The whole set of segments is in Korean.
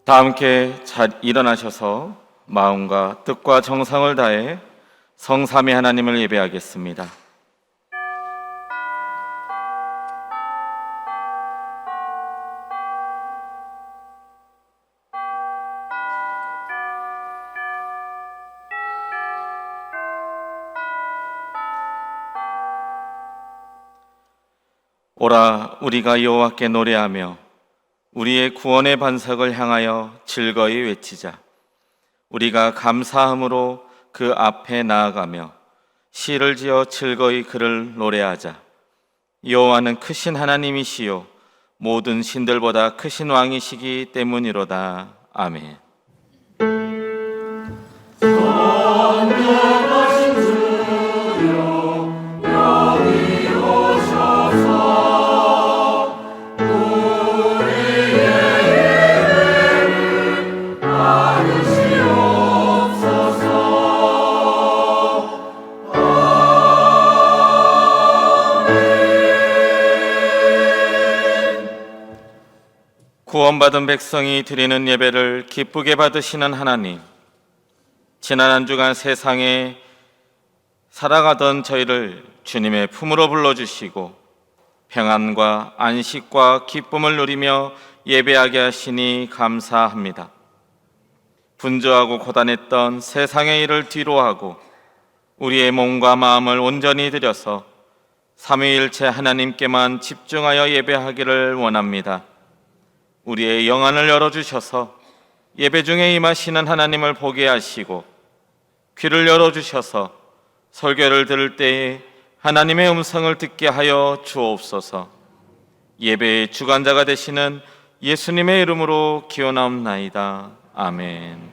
다 함께 일어나셔서 마음과 뜻과 정성을 다해 성삼위 하나님을 예배하겠습니다. 오라, 우리가 여호와께 노래하며 우리의 구원의 반석을 향하여 즐거이 외치자. 우리가 감사함으로 그 앞에 나아가며 시를 지어 즐거이 그를 노래하자. 여호와는 크신 하나님이시요 모든 신들보다 크신 왕이시기 때문이로다. 아멘. 구원받은 백성이 드리는 예배를 기쁘게 받으시는 하나님, 지난 한 주간 세상에 살아가던 저희를 주님의 품으로 불러주시고 평안과 안식과 기쁨을 누리며 예배하게 하시니 감사합니다. 분주하고 고단했던 세상의 일을 뒤로하고 우리의 몸과 마음을 온전히 들여서 삼위일체 하나님께만 집중하여 예배하기를 원합니다. 우리의 영안을 열어주셔서 예배 중에 임하시는 하나님을 보게 하시고 귀를 열어주셔서 설교를 들을 때에 하나님의 음성을 듣게 하여 주옵소서. 예배의 주관자가 되시는 예수님의 이름으로 기원하옵나이다. 아멘.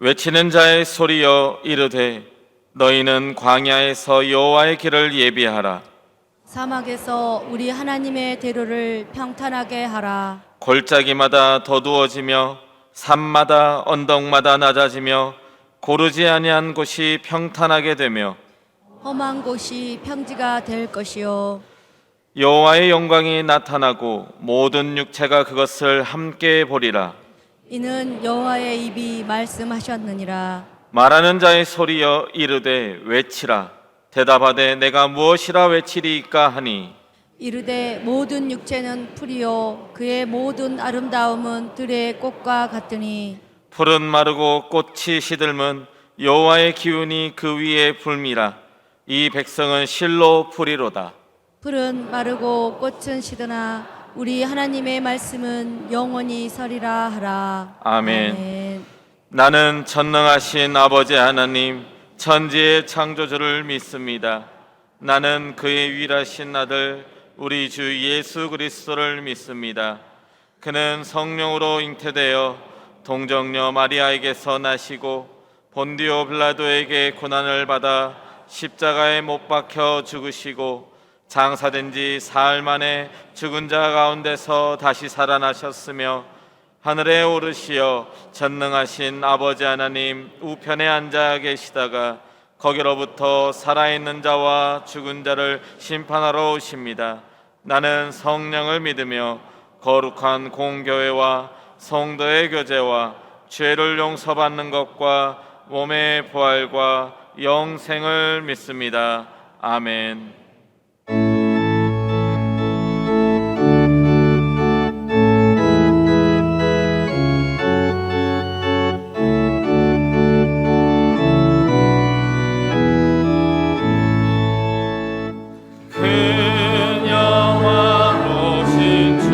외치는 자의 소리여 이르되 너희는 광야에서 여호와의 길을 예비하라. 사막에서 우리 하나님의 대로를 평탄하게 하라. 골짜기마다 더두어지며 산마다 언덕마다 낮아지며 고르지 아니한 곳이 평탄하게 되며 험한 곳이 평지가 될 것이요 여호와의 영광이 나타나고 모든 육체가 그것을 함께 보리라. 이는 여호와의 입이 말씀하셨느니라. 말하는 자의 소리여 이르되 외치라. 대답하되 내가 무엇이라 외치리이까 하니 이르되 모든 육체는 풀이요 그의 모든 아름다움은 들의 꽃과 같으니 풀은 마르고 꽃이 시들면 여호와의 기운이 그 위에 불미라. 이 백성은 실로 풀이로다. 풀은 마르고 꽃은 시드나 우리 하나님의 말씀은 영원히 서리라 하라. 아멘. 나는 전능하신 아버지 하나님 천지의 창조주를 믿습니다. 나는 그의 유일하신 아들 우리 주 예수 그리스도를 믿습니다. 그는 성령으로 잉태되어 동정녀 마리아에게서 나시고 본디오 빌라도에게 고난을 받아 십자가에 못 박혀 죽으시고 장사된 지 사흘 만에 죽은 자 가운데서 다시 살아나셨으며 하늘에 오르시어 전능하신 아버지 하나님 우편에 앉아 계시다가 거기로부터 살아있는 자와 죽은 자를 심판하러 오십니다. 나는 성령을 믿으며 거룩한 공교회와 성도의 교제와 죄를 용서받는 것과 몸의 부활과 영생을 믿습니다. 아멘. 그 영화로신 주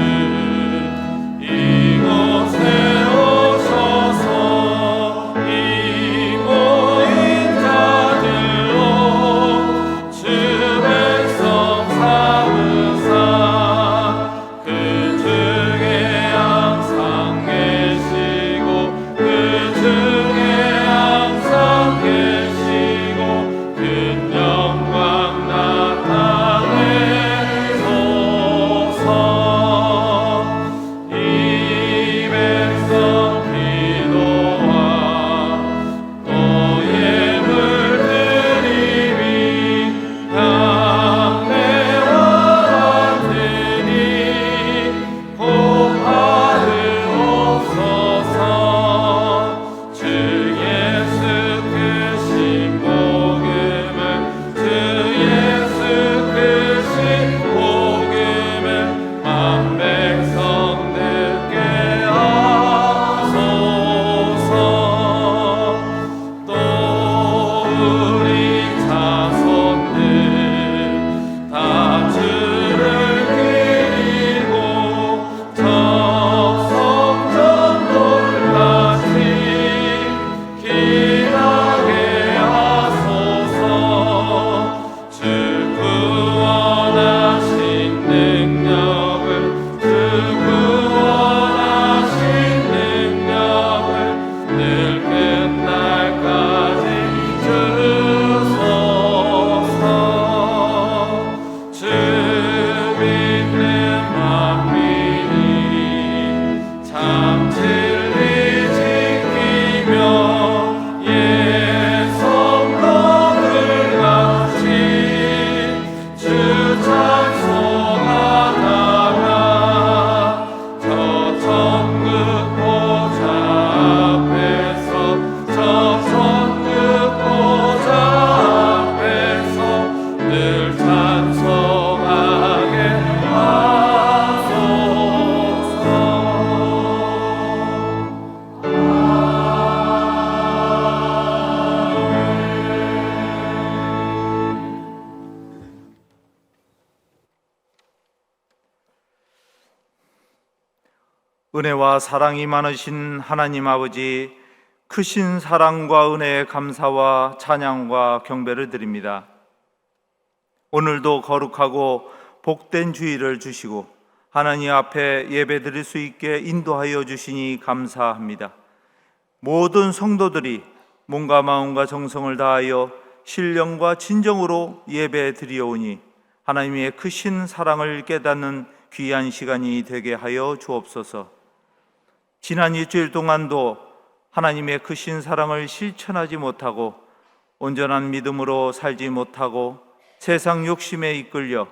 은혜와 사랑이 많으신 하나님 아버지, 크신 사랑과 은혜에 감사와 찬양과 경배를 드립니다. 오늘도 거룩하고 복된 주일을 주시고 하나님 앞에 예배드릴 수 있게 인도하여 주시니 감사합니다. 모든 성도들이 몸과 마음과 정성을 다하여 신령과 진정으로 예배드리오니 하나님의 크신 사랑을 깨닫는 귀한 시간이 되게 하여 주옵소서. 지난 일주일 동안도 하나님의 크신 사랑을 실천하지 못하고 온전한 믿음으로 살지 못하고 세상 욕심에 이끌려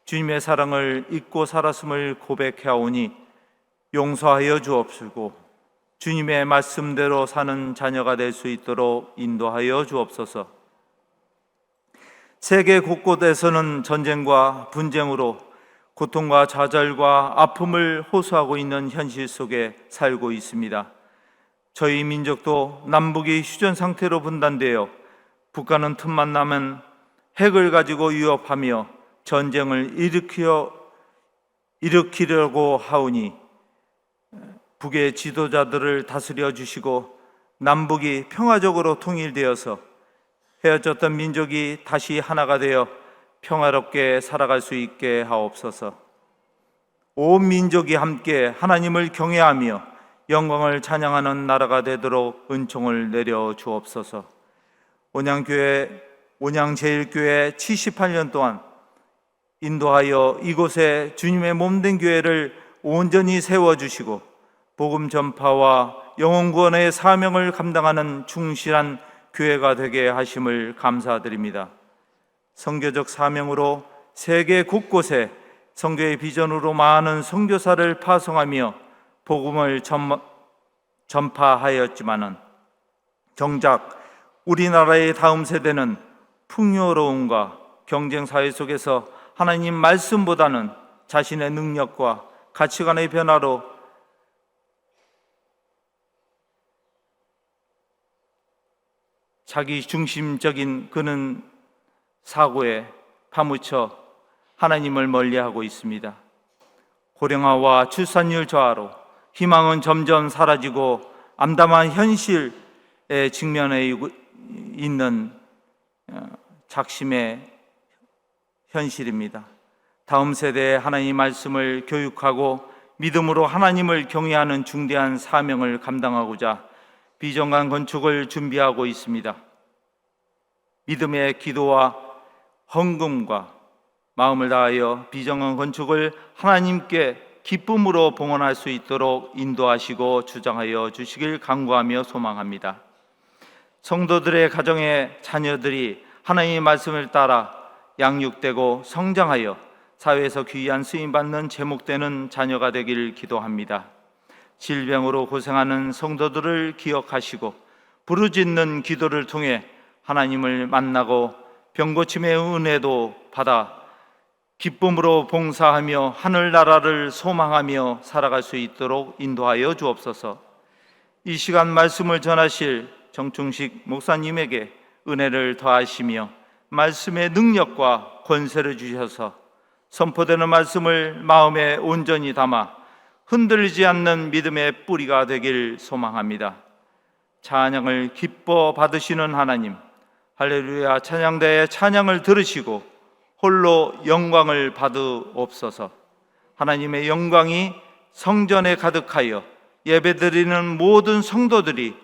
주님의 사랑을 잊고 살았음을 고백해오니 용서하여 주옵시고 주님의 말씀대로 사는 자녀가 될 수 있도록 인도하여 주옵소서. 세계 곳곳에서는 전쟁과 분쟁으로 고통과 좌절과 아픔을 호소하고 있는 현실 속에 살고 있습니다. 저희 민족도 남북이 휴전 상태로 분단되어 북한은 틈만 나면 핵을 가지고 위협하며 전쟁을 일으키려고 하오니 북의 지도자들을 다스려 주시고 남북이 평화적으로 통일되어서 헤어졌던 민족이 다시 하나가 되어 평화롭게 살아갈 수 있게 하옵소서. 온 민족이 함께 하나님을 경외하며 영광을 찬양하는 나라가 되도록 은총을 내려 주옵소서. 온양제일교회 78년 동안 인도하여 이곳에 주님의 몸된 교회를 온전히 세워주시고 복음 전파와 영혼 구원의 사명을 감당하는 충실한 교회가 되게 하심을 감사드립니다. 선교적 사명으로 세계 곳곳에 선교의 비전으로 많은 선교사를 파송하며 복음을 전파하였지만은 정작 우리나라의 다음 세대는 풍요로움과 경쟁 사회 속에서 하나님 말씀보다는 자신의 능력과 가치관의 변화로 자기 중심적인 그는 사고에 파묻혀 하나님을 멀리하고 있습니다. 고령화와 출산율 저하로 희망은 점점 사라지고 암담한 현실에 직면해 있는 작심의 현실입니다. 다음 세대에 하나님의 말씀을 교육하고 믿음으로 하나님을 경외하는 중대한 사명을 감당하고자 비전관 건축을 준비하고 있습니다. 믿음의 기도와 헌금과 마음을 다하여 비전관 건축을 하나님께 기쁨으로 봉헌할 수 있도록 인도하시고 주장하여 주시길 간구하며 소망합니다. 성도들의 가정의 자녀들이 하나님의 말씀을 따라 양육되고 성장하여 사회에서 귀한 쓰임받는 제목되는 자녀가 되기를 기도합니다. 질병으로 고생하는 성도들을 기억하시고 부르짖는 기도를 통해 하나님을 만나고 병고침의 은혜도 받아 기쁨으로 봉사하며 하늘나라를 소망하며 살아갈 수 있도록 인도하여 주옵소서. 이 시간 말씀을 전하실 정충식 목사님에게 은혜를 더하시며 말씀의 능력과 권세를 주셔서 선포되는 말씀을 마음에 온전히 담아 흔들리지 않는 믿음의 뿌리가 되길 소망합니다. 찬양을 기뻐 받으시는 하나님, 할렐루야 찬양대의 찬양을 들으시고 홀로 영광을 받으옵소서. 하나님의 영광이 성전에 가득하여 예배드리는 모든 성도들이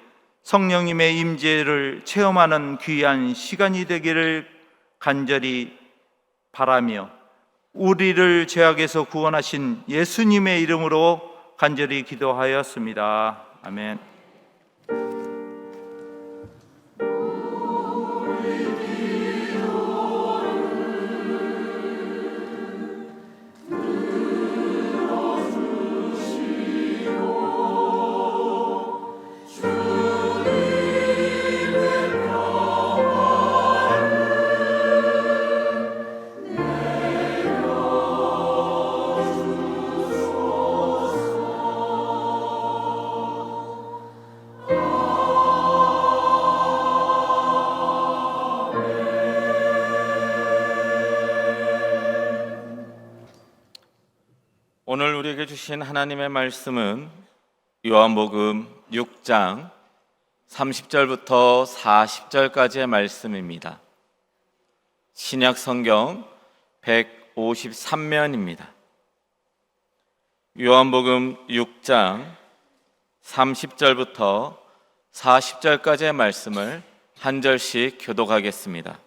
성령님의 임재를 체험하는 귀한 시간이 되기를 간절히 바라며 우리를 죄악에서 구원하신 예수님의 이름으로 간절히 기도하였습니다. 아멘. 우리에게 주신 하나님의 말씀은 요한복음 6장 30절부터 40절까지의 말씀입니다. 신약 성경 153면입니다. 요한복음 6장 30절부터 40절까지의 말씀을 한 절씩 교독하겠습니다.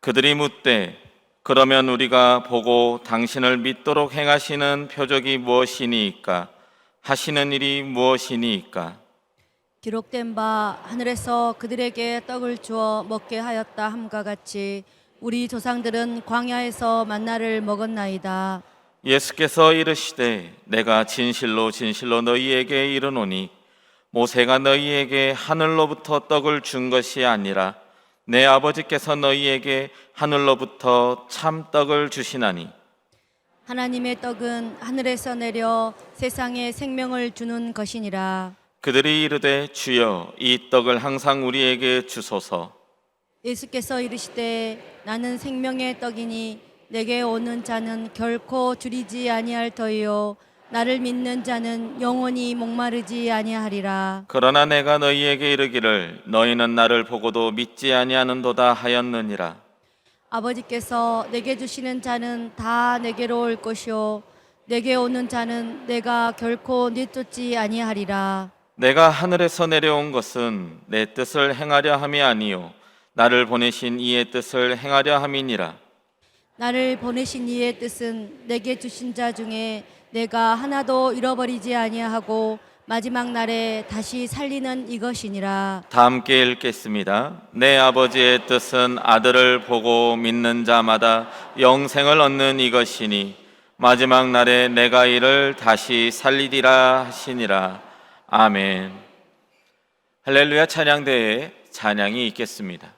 그들이 묻되 그러면 우리가 보고 당신을 믿도록 행하시는 표적이 무엇이니이까? 하시는 일이 무엇이니이까? 기록된 바 하늘에서 그들에게 떡을 주어 먹게 하였다 함과 같이 우리 조상들은 광야에서 만나를 먹었나이다. 예수께서 이르시되 내가 진실로 진실로 너희에게 이르노니 모세가 너희에게 하늘로부터 떡을 준 것이 아니라 내 아버지께서 너희에게 하늘로부터 참 떡을 주시나니 하나님의 떡은 하늘에서 내려 세상에 생명을 주는 것이니라. 그들이 이르되 주여 이 떡을 항상 우리에게 주소서. 예수께서 이르시되 나는 생명의 떡이니 내게 오는 자는 결코 줄이지 아니할 터이요 나를 믿는 자는 영원히 목마르지 아니하리라. 그러나 내가 너희에게 이르기를 너희는 나를 보고도 믿지 아니하는도다 하였느니라. 아버지께서 내게 주시는 자는 다 내게로 올 것이요 내게 오는 자는 내가 결코 내쫓지 아니하리라. 내가 하늘에서 내려온 것은 내 뜻을 행하려 함이 아니요 나를 보내신 이의 뜻을 행하려 함이니라. 나를 보내신 이의 뜻은 내게 주신 자 중에 내가 하나도 잃어버리지 아니하고 마지막 날에 다시 살리는 이것이니라. 다 함께 읽겠습니다. 내 아버지의 뜻은 아들을 보고 믿는 자마다 영생을 얻는 이것이니 마지막 날에 내가 이를 다시 살리리라 하시니라. 아멘. 할렐루야. 찬양대에 찬양이 있겠습니다.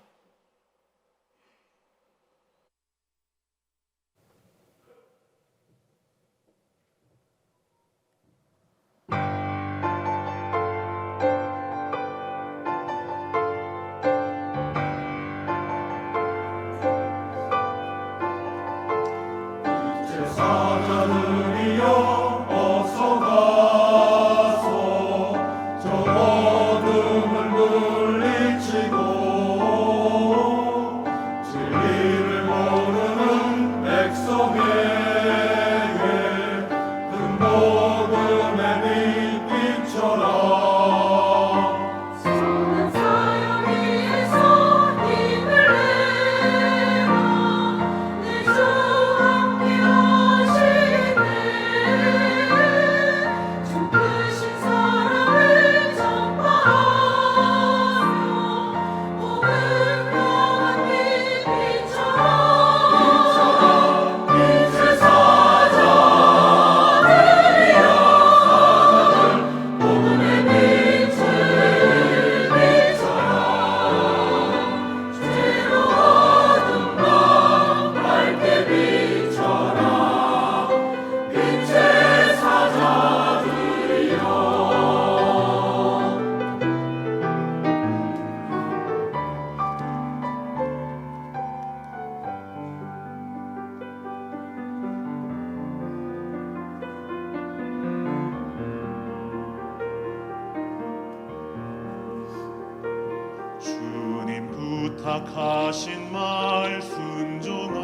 부탁하신 말 순종하여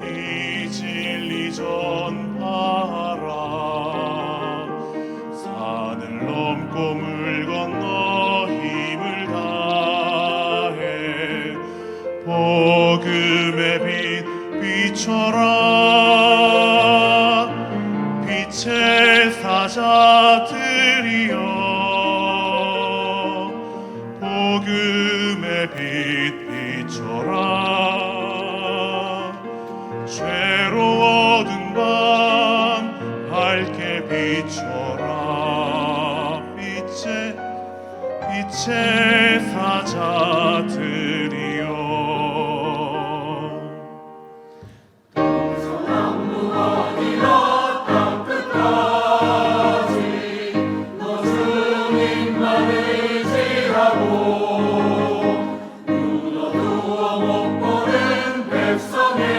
이 진리 전파하라. 산을 넘고 물 건너 힘을 다해 복음의 빛 비춰라. 빛의 사자들이여 복음의 빛 비춰라. 죄로워든 밤 밝게 비춰라. 빛의 사자들이여 눈 어두워 못 보는 백성의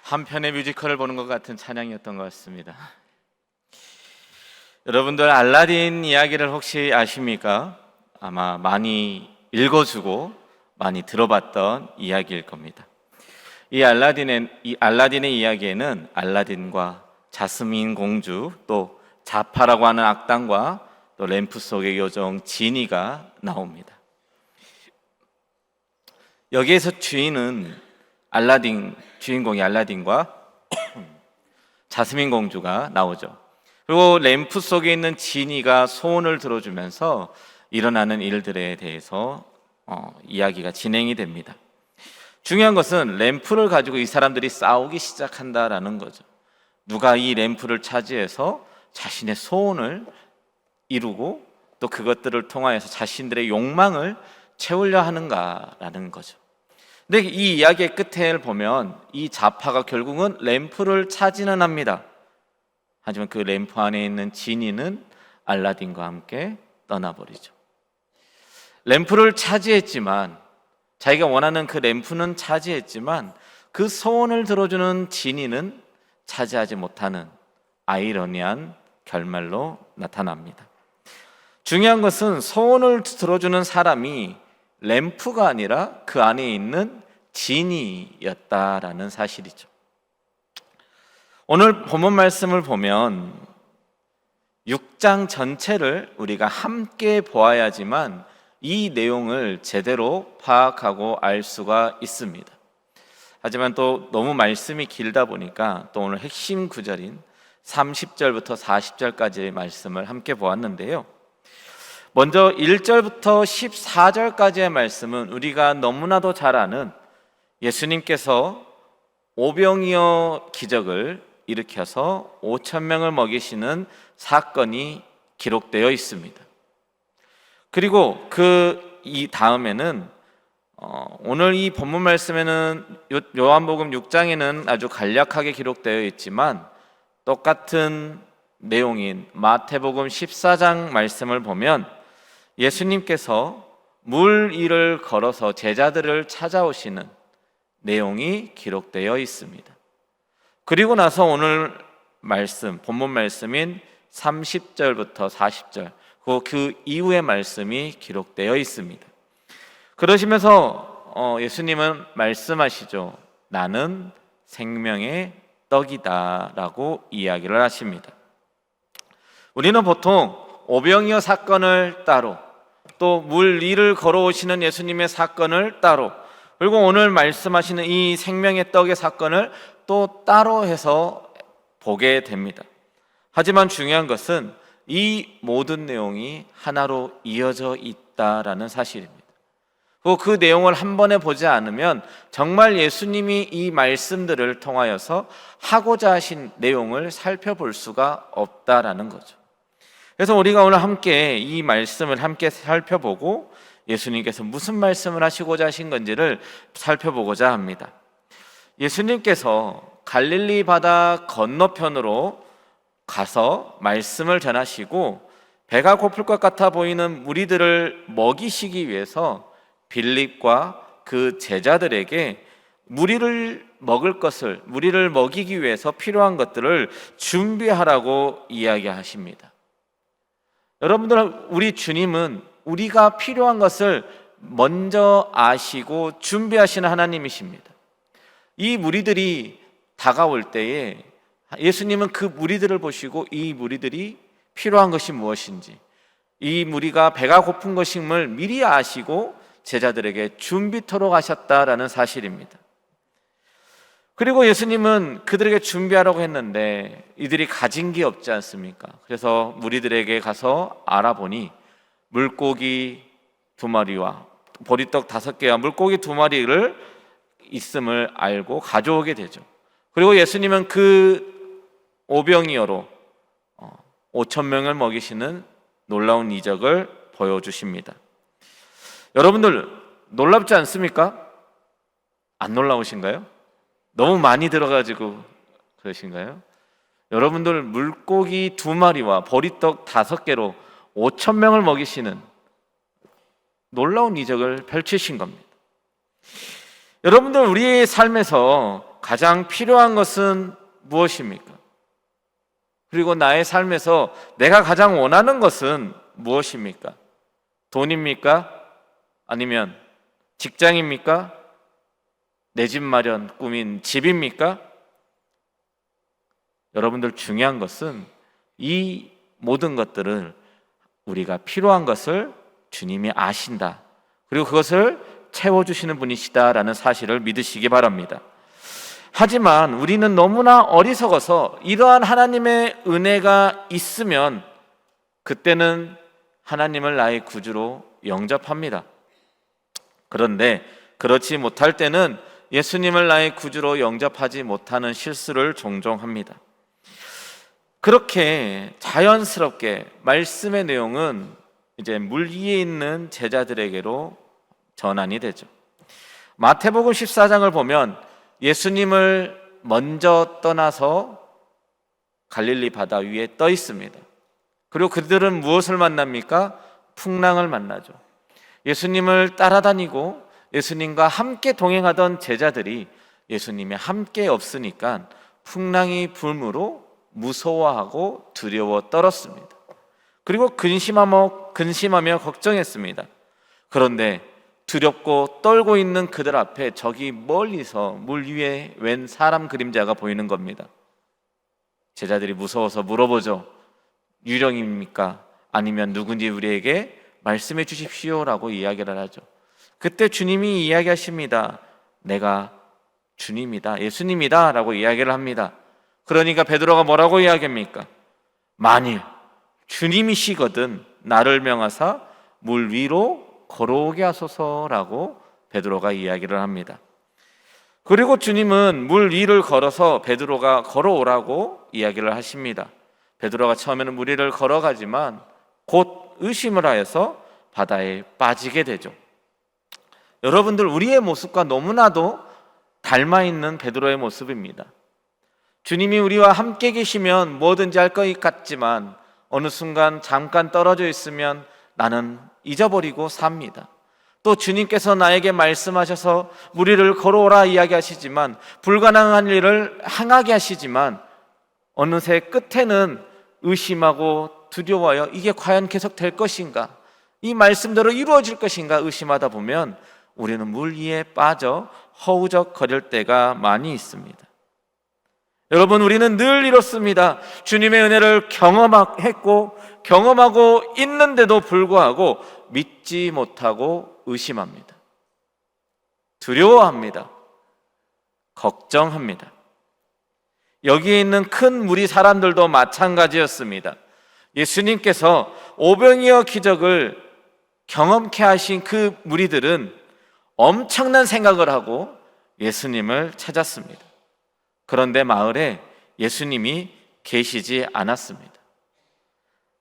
한 편의 뮤지컬을 보는 것 같은 찬양이었던 것 같습니다. 여러분들 알라딘 이야기를 혹시 아십니까? 아마 많이 읽어주고 많이 들어봤던 이야기일 겁니다. 이 알라딘의 이야기에는 알라딘과 자스민 공주, 또 자파라고 하는 악당과 또 램프 속의 요정 지니가 나옵니다. 여기에서 주인공이 알라딘과 자스민 공주가 나오죠. 그리고 램프 속에 있는 지니가 소원을 들어주면서 일어나는 일들에 대해서 이야기가 진행이 됩니다. 중요한 것은 램프를 가지고 이 사람들이 싸우기 시작한다라는 거죠. 누가 이 램프를 차지해서 자신의 소원을 이루고 또 그것들을 통하여서 자신들의 욕망을 채우려 하는가라는 거죠. 근데 이 이야기의 끝을 보면 이 자파가 결국은 램프를 차지는 합니다. 하지만 그 램프 안에 있는 지니는 알라딘과 함께 떠나버리죠. 램프를 차지했지만, 자기가 원하는 그 램프는 차지했지만 그 소원을 들어주는 지니는 차지하지 못하는 아이러니한 결말로 나타납니다. 중요한 것은 소원을 들어주는 사람이 램프가 아니라 그 안에 있는 지니였다라는 사실이죠. 오늘 본문 말씀을 보면 6장 전체를 우리가 함께 보아야지만 이 내용을 제대로 파악하고 알 수가 있습니다. 하지만 또 너무 말씀이 길다 보니까 또 오늘 핵심 구절인 30절부터 40절까지의 말씀을 함께 보았는데요. 먼저 1절부터 14절까지의 말씀은 우리가 너무나도 잘 아는 예수님께서 오병이어 기적을 일으켜서 5,000명을 먹이시는 사건이 기록되어 있습니다. 그리고 이 다음에는 오늘 이 본문 말씀에는 요한복음 6장에는 아주 간략하게 기록되어 있지만 똑같은 내용인 마태복음 14장 말씀을 보면 예수님께서 물 위를 걸어서 제자들을 찾아오시는 내용이 기록되어 있습니다. 그리고 나서 오늘 본문 말씀인 30절부터 40절 그 이후의 말씀이 기록되어 있습니다. 그러시면서 예수님은 말씀하시죠. 나는 생명의 떡이다 라고 이야기를 하십니다. 우리는 보통 오병이어 사건을 따로, 또 물 위를 걸어오시는 예수님의 사건을 따로, 그리고 오늘 말씀하시는 이 생명의 떡의 사건을 또 따로 해서 보게 됩니다. 하지만 중요한 것은 이 모든 내용이 하나로 이어져 있다라는 사실입니다. 그 내용을 한 번에 보지 않으면 정말 예수님이 이 말씀들을 통하여서 하고자 하신 내용을 살펴볼 수가 없다라는 거죠. 그래서 우리가 오늘 함께 이 말씀을 함께 살펴보고 예수님께서 무슨 말씀을 하시고자 하신 건지를 살펴보고자 합니다. 예수님께서 갈릴리 바다 건너편으로 가서 말씀을 전하시고 배가 고플 것 같아 보이는 무리들을 먹이시기 위해서 빌립과 그 제자들에게 무리를 먹이기 위해서 필요한 것들을 준비하라고 이야기하십니다. 여러분들, 우리 주님은 우리가 필요한 것을 먼저 아시고 준비하시는 하나님이십니다. 이 무리들이 다가올 때에 예수님은 그 무리들을 보시고 이 무리들이 필요한 것이 무엇인지, 이 무리가 배가 고픈 것임을 미리 아시고 제자들에게 준비토록 하셨다라는 사실입니다. 그리고 예수님은 그들에게 준비하라고 했는데 이들이 가진 게 없지 않습니까? 그래서 무리들에게 가서 알아보니 물고기 2마리와 보리떡 5개와 물고기 2마리를 있음을 알고 가져오게 되죠. 그리고 예수님은 그 오병이어로 5,000명을 먹이시는 놀라운 이적을 보여주십니다. 여러분들 놀랍지 않습니까? 안 놀라우신가요? 너무 많이 들어가지고 그러신가요? 여러분들 물고기 2마리와 보리떡 5개로 5,000명을 먹이시는 놀라운 이적을 펼치신 겁니다. 여러분들, 우리의 삶에서 가장 필요한 것은 무엇입니까? 그리고 나의 삶에서 내가 가장 원하는 것은 무엇입니까? 돈입니까? 아니면 직장입니까? 내 집 마련 꿈인 집입니까? 여러분들 중요한 것은 이 모든 것들을 우리가 필요한 것을 주님이 아신다. 그리고 그것을 채워주시는 분이시다라는 사실을 믿으시기 바랍니다. 하지만 우리는 너무나 어리석어서 이러한 하나님의 은혜가 있으면 그때는 하나님을 나의 구주로 영접합니다. 그런데 그렇지 못할 때는 예수님을 나의 구주로 영접하지 못하는 실수를 종종 합니다. 그렇게 자연스럽게 말씀의 내용은 이제 물 위에 있는 제자들에게로 전환이 되죠. 마태복음 14장을 보면 예수님을 먼저 떠나서 갈릴리 바다 위에 떠 있습니다. 그리고 그들은 무엇을 만납니까? 풍랑을 만나죠. 예수님을 따라다니고 예수님과 함께 동행하던 제자들이 예수님이 함께 없으니까 풍랑이 불므로 무서워하고 두려워 떨었습니다. 그리고 근심하며 걱정했습니다. 그런데 두렵고 떨고 있는 그들 앞에 저기 멀리서 물 위에 웬 사람 그림자가 보이는 겁니다. 제자들이 무서워서 물어보죠. 유령입니까? 아니면 누군지 우리에게 말씀해 주십시오라고 이야기를 하죠. 그때 주님이 이야기하십니다. 내가 주님이다, 예수님이다 라고 이야기를 합니다. 그러니까 베드로가 뭐라고 이야기합니까? 만일 주님이시거든 나를 명하사 물 위로 걸어오게 하소서라고 베드로가 이야기를 합니다. 그리고 주님은 물 위를 걸어서 베드로가 걸어오라고 이야기를 하십니다. 베드로가 처음에는 물 위를 걸어가지만 곧 의심을 하여서 바다에 빠지게 되죠. 여러분들, 우리의 모습과 너무나도 닮아있는 베드로의 모습입니다. 주님이 우리와 함께 계시면 뭐든지 할 것 같지만 어느 순간 잠깐 떨어져 있으면 나는 잊어버리고 삽니다. 또 주님께서 나에게 말씀하셔서 무리를 걸어오라 이야기하시지만 불가능한 일을 행하게 하시지만 어느새 끝에는 의심하고 두려워요. 이게 과연 계속 될 것인가? 이 말씀대로 이루어질 것인가? 의심하다 보면 우리는 물 위에 빠져 허우적거릴 때가 많이 있습니다. 여러분, 우리는 늘 이렇습니다. 주님의 은혜를 경험하고 있는데도 불구하고 믿지 못하고 의심합니다. 두려워합니다. 걱정합니다. 여기에 있는 큰 무리 사람들도 마찬가지였습니다. 예수님께서 오병이어 기적을 경험케 하신 그 무리들은 엄청난 생각을 하고 예수님을 찾았습니다. 그런데 마을에 예수님이 계시지 않았습니다.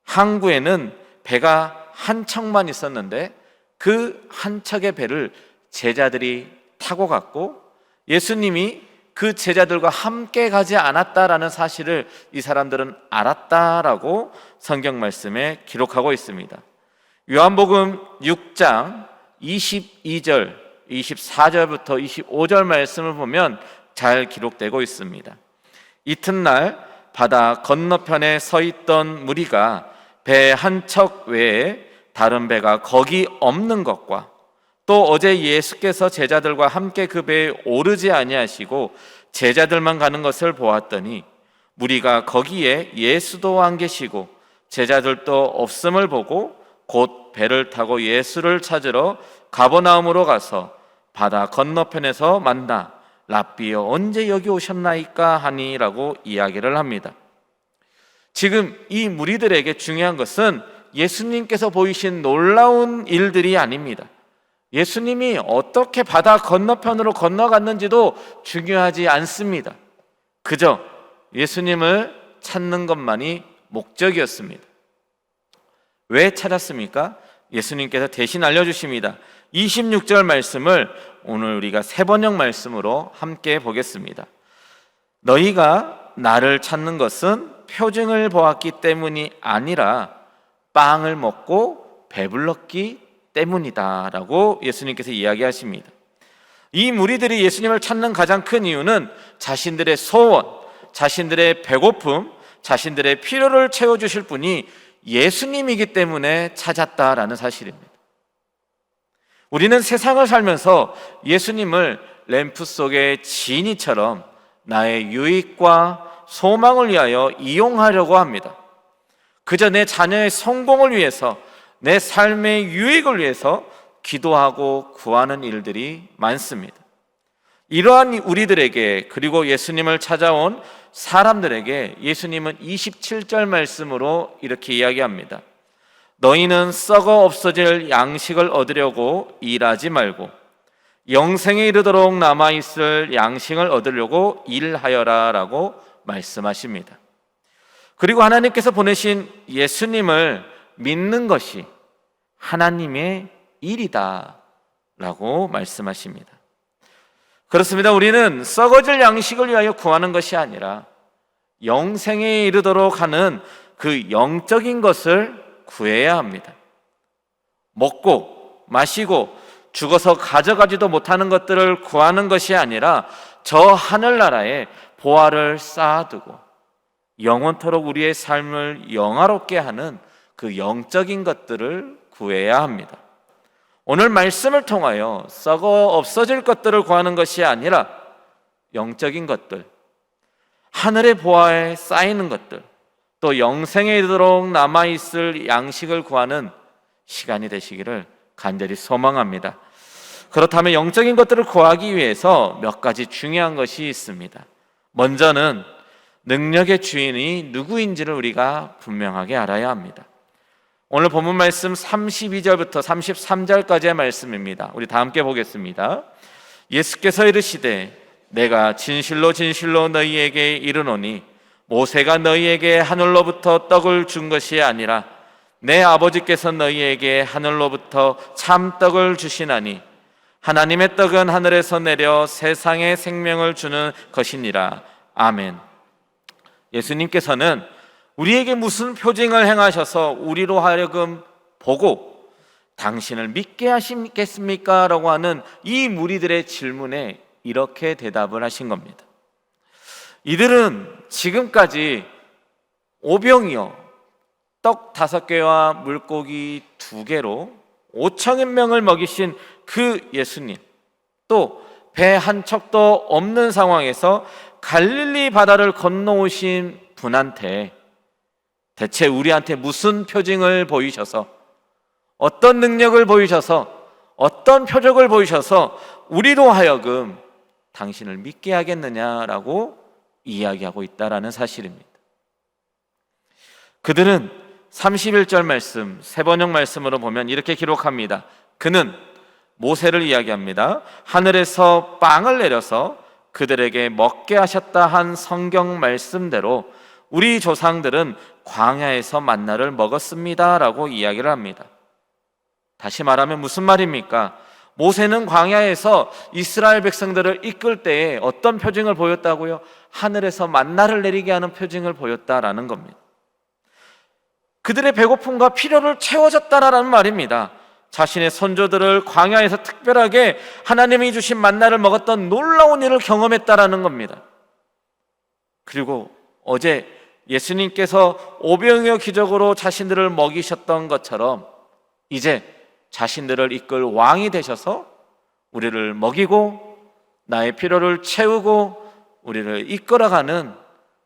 항구에는 배가 한 척만 있었는데 그 한 척의 배를 제자들이 타고 갔고 예수님이 그 제자들과 함께 가지 않았다라는 사실을 이 사람들은 알았다라고 성경 말씀에 기록하고 있습니다. 요한복음 6장 22절, 24절부터 25절 말씀을 보면 잘 기록되고 있습니다. 이튿날 바다 건너편에 서 있던 무리가 배 한 척 외에 다른 배가 거기 없는 것과 또 어제 예수께서 제자들과 함께 그 배에 오르지 아니하시고 제자들만 가는 것을 보았더니 무리가 거기에 예수도 안 계시고 제자들도 없음을 보고 곧 배를 타고 예수를 찾으러 가버나움으로 가서 바다 건너편에서 만나 랍비여 언제 여기 오셨나이까 하니라고 이야기를 합니다. 지금 이 무리들에게 중요한 것은 예수님께서 보이신 놀라운 일들이 아닙니다. 예수님이 어떻게 바다 건너편으로 건너갔는지도 중요하지 않습니다. 그저 예수님을 찾는 것만이 목적이었습니다. 왜 찾았습니까? 예수님께서 대신 알려주십니다. 26절 말씀을 오늘 우리가 세 번역 말씀으로 함께 보겠습니다. 너희가 나를 찾는 것은 표징을 보았기 때문이 아니라 빵을 먹고 배불렀기 때문이다 라고 예수님께서 이야기하십니다. 이 무리들이 예수님을 찾는 가장 큰 이유는 자신들의 소원, 자신들의 배고픔, 자신들의 필요를 채워주실 분이 예수님이기 때문에 찾았다라는 사실입니다. 우리는 세상을 살면서 예수님을 램프 속의 진이처럼 나의 유익과 소망을 위하여 이용하려고 합니다. 그저 내 자녀의 성공을 위해서, 내 삶의 유익을 위해서 기도하고 구하는 일들이 많습니다. 이러한 우리들에게, 그리고 예수님을 찾아온 사람들에게 예수님은 27절 말씀으로 이렇게 이야기합니다. 너희는 썩어 없어질 양식을 얻으려고 일하지 말고 영생에 이르도록 남아있을 양식을 얻으려고 일하여라 라고 말씀하십니다. 그리고 하나님께서 보내신 예수님을 믿는 것이 하나님의 일이다 라고 말씀하십니다. 그렇습니다. 우리는 썩어질 양식을 위하여 구하는 것이 아니라 영생에 이르도록 하는 그 영적인 것을 구해야 합니다. 먹고 마시고 죽어서 가져가지도 못하는 것들을 구하는 것이 아니라 저 하늘나라에 보화를 쌓아두고 영원토록 우리의 삶을 영화롭게 하는 그 영적인 것들을 구해야 합니다. 오늘 말씀을 통하여 썩어 없어질 것들을 구하는 것이 아니라 영적인 것들, 하늘의 보화에 쌓이는 것들, 또 영생에 이르도록 남아있을 양식을 구하는 시간이 되시기를 간절히 소망합니다. 그렇다면 영적인 것들을 구하기 위해서 몇 가지 중요한 것이 있습니다. 먼저는 능력의 주인이 누구인지를 우리가 분명하게 알아야 합니다. 오늘 본문 말씀 32절부터 33절까지의 말씀입니다. 우리 다 함께 보겠습니다. 예수께서 이르시되 내가 진실로 진실로 너희에게 이르노니 모세가 너희에게 하늘로부터 떡을 준 것이 아니라 내 아버지께서 너희에게 하늘로부터 참떡을 주시나니 하나님의 떡은 하늘에서 내려 세상에 생명을 주는 것이니라. 아멘. 예수님께서는 우리에게 무슨 표징을 행하셔서 우리로 하여금 보고 당신을 믿게 하시겠습니까? 라고 하는 이 무리들의 질문에 이렇게 대답을 하신 겁니다. 이들은 지금까지 오병이어 떡 5개와 물고기 2개로 5,000여 명을 먹이신 그 예수님, 또 배 한 척도 없는 상황에서 갈릴리 바다를 건너오신 분한테 대체 우리한테 무슨 표징을 보이셔서, 어떤 능력을 보이셔서, 어떤 표적을 보이셔서 우리로 하여금 당신을 믿게 하겠느냐라고 이야기하고 있다라는 사실입니다. 그들은 31절 말씀, 세번역 말씀으로 보면 이렇게 기록합니다. 그는 모세를 이야기합니다. 하늘에서 빵을 내려서 그들에게 먹게 하셨다 한 성경 말씀대로 우리 조상들은 광야에서 만나를 먹었습니다 라고 이야기를 합니다. 다시 말하면 무슨 말입니까? 모세는 광야에서 이스라엘 백성들을 이끌 때에 어떤 표징을 보였다고요? 하늘에서 만나를 내리게 하는 표징을 보였다라는 겁니다. 그들의 배고픔과 필요를 채워줬다라는 말입니다. 자신의 선조들을 광야에서 특별하게 하나님이 주신 만나를 먹었던 놀라운 일을 경험했다라는 겁니다. 그리고 어제 예수님께서 오병이어 기적으로 자신들을 먹이셨던 것처럼 이제 자신들을 이끌 왕이 되셔서 우리를 먹이고 나의 필요를 채우고 우리를 이끌어가는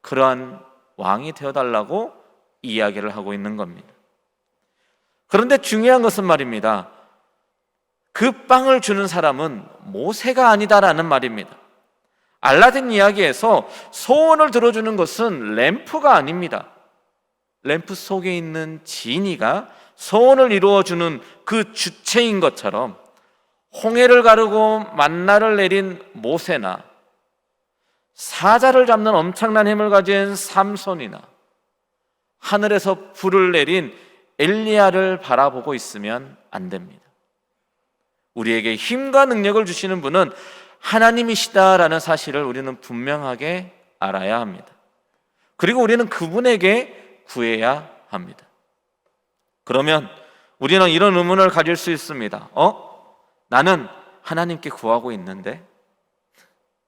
그러한 왕이 되어달라고 이야기를 하고 있는 겁니다. 그런데 중요한 것은 말입니다. 그 빵을 주는 사람은 모세가 아니다라는 말입니다. 알라딘 이야기에서 소원을 들어주는 것은 램프가 아닙니다. 램프 속에 있는 지니가 소원을 이루어주는 그 주체인 것처럼 홍해를 가르고 만나를 내린 모세나 사자를 잡는 엄청난 힘을 가진 삼손이나 하늘에서 불을 내린 엘리야를 바라보고 있으면 안 됩니다. 우리에게 힘과 능력을 주시는 분은 하나님이시다라는 사실을 우리는 분명하게 알아야 합니다. 그리고 우리는 그분에게 구해야 합니다. 그러면 우리는 이런 의문을 가질 수 있습니다. 나는 하나님께 구하고 있는데,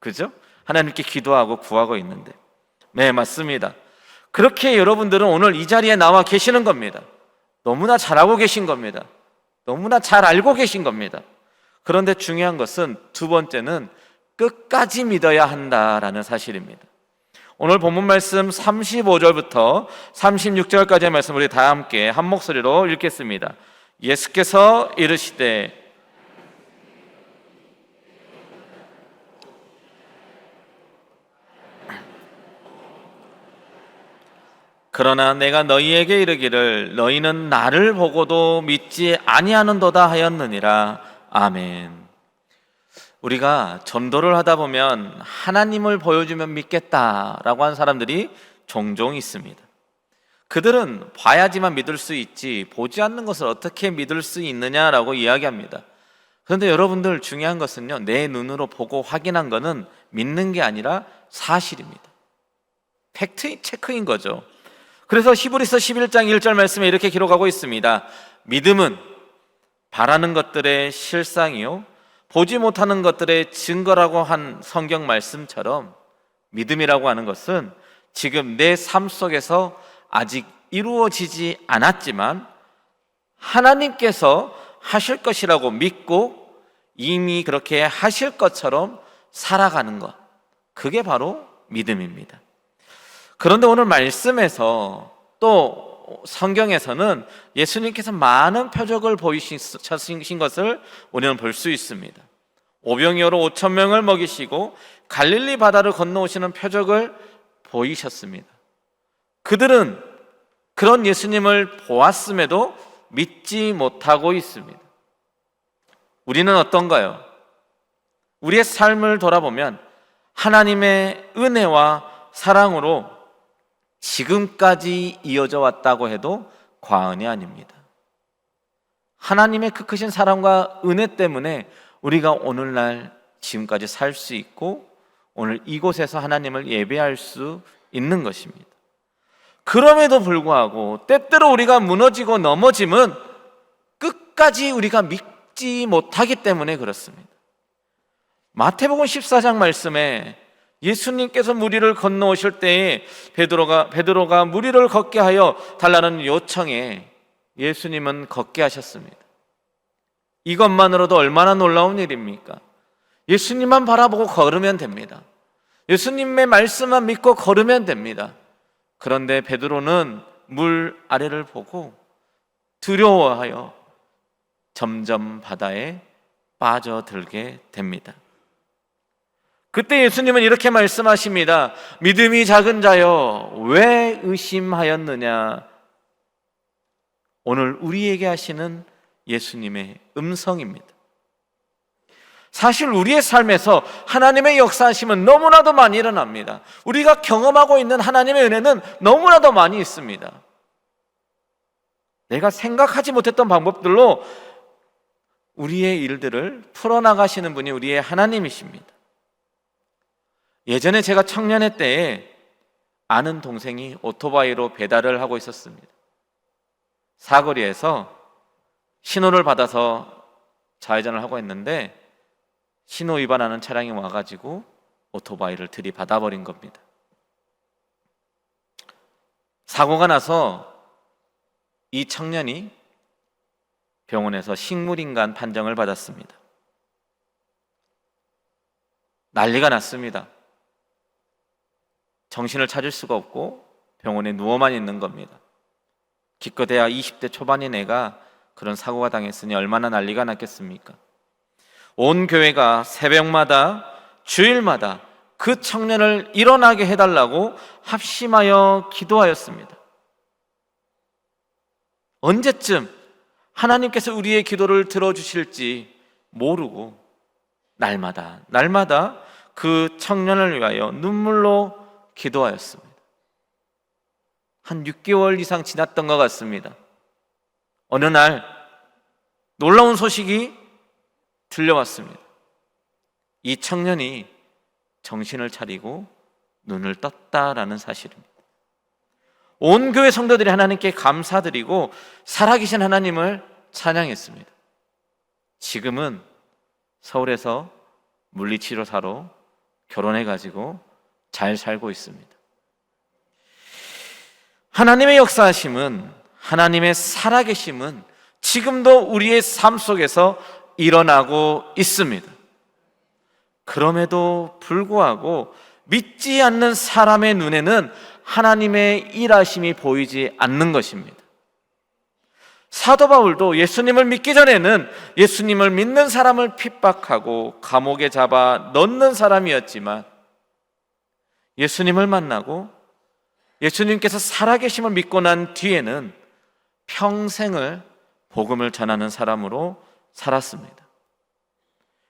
그죠? 하나님께 기도하고 구하고 있는데. 네, 맞습니다. 그렇게 여러분들은 오늘 이 자리에 나와 계시는 겁니다. 너무나 잘하고 계신 겁니다. 너무나 잘 알고 계신 겁니다. 그런데 중요한 것은 두 번째는 끝까지 믿어야 한다라는 사실입니다. 오늘 본문 말씀 35절부터 36절까지의 말씀 우리 다 함께 한 목소리로 읽겠습니다. 예수께서 이르시되 그러나 내가 너희에게 이르기를 너희는 나를 보고도 믿지 아니하는도다 하였느니라. 아멘. 우리가 전도를 하다 보면 하나님을 보여주면 믿겠다라고 하는 사람들이 종종 있습니다. 그들은 봐야지만 믿을 수 있지 보지 않는 것을 어떻게 믿을 수 있느냐라고 이야기합니다. 그런데 여러분들 중요한 것은요, 내 눈으로 보고 확인한 것은 믿는 게 아니라 사실입니다. 팩트 체크인 거죠. 그래서 히브리서 11장 1절 말씀에 이렇게 기록하고 있습니다. 믿음은 바라는 것들의 실상이요 보지 못하는 것들의 증거라고 한 성경 말씀처럼 믿음이라고 하는 것은 지금 내 삶 속에서 아직 이루어지지 않았지만 하나님께서 하실 것이라고 믿고 이미 그렇게 하실 것처럼 살아가는 것, 그게 바로 믿음입니다. 그런데 오늘 말씀에서 또 성경에서는 예수님께서 많은 표적을 보이신 것을 우리는 볼 수 있습니다. 오병이어로 5,000명을 먹이시고 갈릴리 바다를 건너오시는 표적을 보이셨습니다. 그들은 그런 예수님을 보았음에도 믿지 못하고 있습니다. 우리는 어떤가요? 우리의 삶을 돌아보면 하나님의 은혜와 사랑으로 지금까지 이어져 왔다고 해도 과언이 아닙니다. 하나님의 그 크신 사랑과 은혜 때문에 우리가 오늘날 지금까지 살 수 있고 오늘 이곳에서 하나님을 예배할 수 있는 것입니다. 그럼에도 불구하고 때때로 우리가 무너지고 넘어짐은 끝까지 우리가 믿지 못하기 때문에 그렇습니다. 마태복음 14장 말씀에 예수님께서 무리를 건너오실 때에 베드로가 무리를 걷게 하여 달라는 요청에 예수님은 걷게 하셨습니다. 이것만으로도 얼마나 놀라운 일입니까? 예수님만 바라보고 걸으면 됩니다. 예수님의 말씀만 믿고 걸으면 됩니다. 그런데 베드로는 물 아래를 보고 두려워하여 점점 바다에 빠져들게 됩니다. 그때 예수님은 이렇게 말씀하십니다. 믿음이 작은 자여 왜 의심하였느냐. 오늘 우리에게 하시는 예수님의 음성입니다. 사실 우리의 삶에서 하나님의 역사하심은 너무나도 많이 일어납니다. 우리가 경험하고 있는 하나님의 은혜는 너무나도 많이 있습니다. 내가 생각하지 못했던 방법들로 우리의 일들을 풀어나가시는 분이 우리의 하나님이십니다. 예전에 제가 청년회 때에 아는 동생이 오토바이로 배달을 하고 있었습니다. 사거리에서 신호를 받아서 좌회전을 하고 있는데 신호 위반하는 차량이 와가지고 오토바이를 들이받아버린 겁니다. 사고가 나서 이 청년이 병원에서 식물인간 판정을 받았습니다. 난리가 났습니다. 정신을 찾을 수가 없고 병원에 누워만 있는 겁니다. 기껏해야 20대 초반인 애가 그런 사고가 당했으니 얼마나 난리가 났겠습니까? 온 교회가 새벽마다 주일마다 그 청년을 일어나게 해달라고 합심하여 기도하였습니다. 언제쯤 하나님께서 우리의 기도를 들어주실지 모르고 날마다 그 청년을 위하여 눈물로 기도하였습니다. 한 6개월 이상 지났던 것 같습니다. 어느 날 놀라운 소식이 들려왔습니다. 이 청년이 정신을 차리고 눈을 떴다라는 사실입니다. 온 교회 성도들이 하나님께 감사드리고 살아계신 하나님을 찬양했습니다. 지금은 서울에서 물리치료사로 결혼해가지고 잘 살고 있습니다. 하나님의 역사하심은, 하나님의 살아계심은 지금도 우리의 삶 속에서 일어나고 있습니다. 그럼에도 불구하고 믿지 않는 사람의 눈에는 하나님의 일하심이 보이지 않는 것입니다. 사도 바울도 예수님을 믿기 전에는 예수님을 믿는 사람을 핍박하고 감옥에 잡아 넣는 사람이었지만, 예수님을 만나고 예수님께서 살아계심을 믿고 난 뒤에는 평생을 복음을 전하는 사람으로 살았습니다.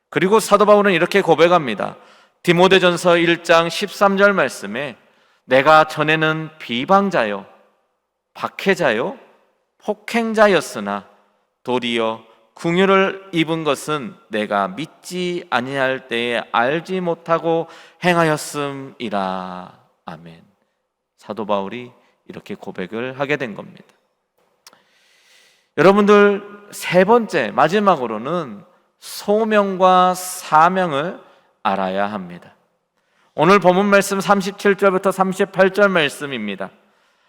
그리고 사도 바울은 이렇게 고백합니다. 디모데전서 1장 13절 말씀에 내가 전에는 비방자요, 박해자요, 폭행자였으나 도리어 궁유를 입은 것은 내가 믿지 아니할 때에 알지 못하고 행하였음이라. 아멘. 사도 바울이 이렇게 고백을 하게 된 겁니다. 여러분들, 세 번째, 마지막으로는 소명과 사명을 알아야 합니다. 오늘 본문 말씀 37절부터 38절 말씀입니다.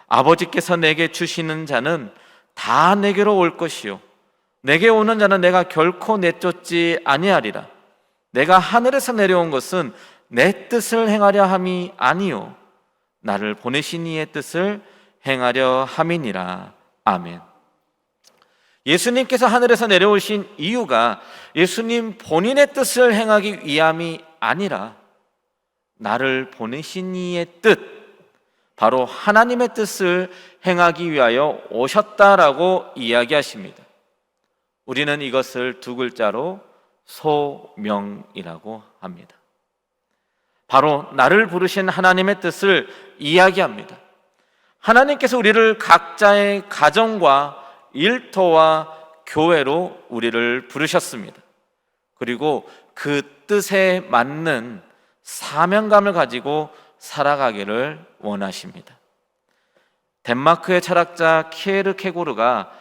아버지께서 내게 주시는 자는 다 내게로 올 것이요 내게 오는 자는 내가 결코 내쫓지 아니하리라. 내가 하늘에서 내려온 것은 내 뜻을 행하려 함이 아니요 나를 보내신 이의 뜻을 행하려 함이니라. 아멘. 예수님께서 하늘에서 내려오신 이유가 예수님 본인의 뜻을 행하기 위함이 아니라 나를 보내신 이의 뜻, 바로 하나님의 뜻을 행하기 위하여 오셨다라고 이야기하십니다. 우리는 이것을 두 글자로 소명이라고 합니다. 바로 나를 부르신 하나님의 뜻을 이야기합니다. 하나님께서 우리를 각자의 가정과 일터와 교회로 우리를 부르셨습니다. 그리고 그 뜻에 맞는 사명감을 가지고 살아가기를 원하십니다. 덴마크의 철학자 키에르케고르가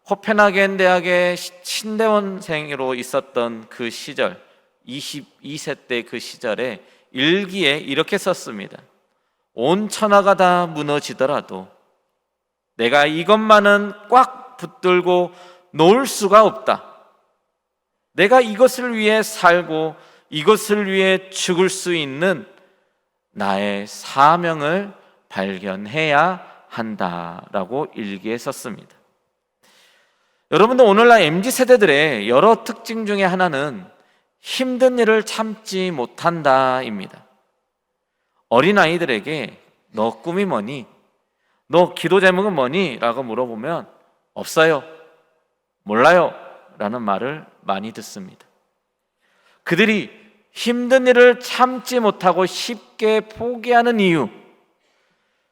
코펜하겐 대학의 신대원생으로 있었던 그 시절, 22세 때 그 시절에 일기에 이렇게 썼습니다. 온 천하가 다 무너지더라도 내가 이것만은 꽉 붙들고 놓을 수가 없다. 내가 이것을 위해 살고 이것을 위해 죽을 수 있는 나의 사명을 발견해야 한다라고 일기에 썼습니다. 여러분들, 오늘날 MZ세대들의 여러 특징 중에 하나는 힘든 일을 참지 못한다입니다. 어린아이들에게 너 꿈이 뭐니? 너 기도 제목은 뭐니? 라고 물어보면 없어요, 몰라요 라는 말을 많이 듣습니다. 그들이 힘든 일을 참지 못하고 쉽게 포기하는 이유,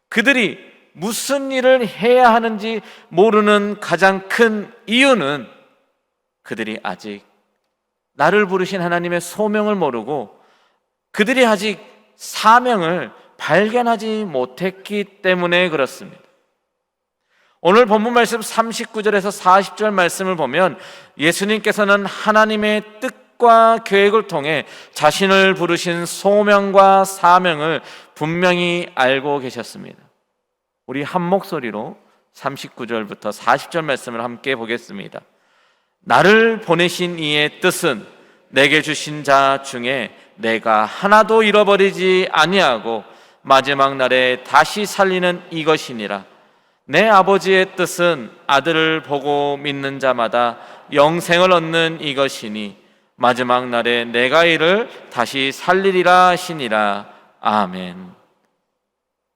그들이 무슨 일을 해야 하는지 모르는 가장 큰 이유는 그들이 아직 나를 부르신 하나님의 소명을 모르고 그들이 아직 사명을 발견하지 못했기 때문에 그렇습니다. 오늘 본문 말씀 39절에서 40절 말씀을 보면 예수님께서는 하나님의 뜻과 계획을 통해 자신을 부르신 소명과 사명을 분명히 알고 계셨습니다. 우리 한 목소리로 39절부터 40절 말씀을 함께 보겠습니다. 나를 보내신 이의 뜻은 내게 주신 자 중에 내가 하나도 잃어버리지 아니하고 마지막 날에 다시 살리는 이것이니라. 내 아버지의 뜻은 아들을 보고 믿는 자마다 영생을 얻는 이것이니 마지막 날에 내가 이를 다시 살리리라 하시니라. 아멘.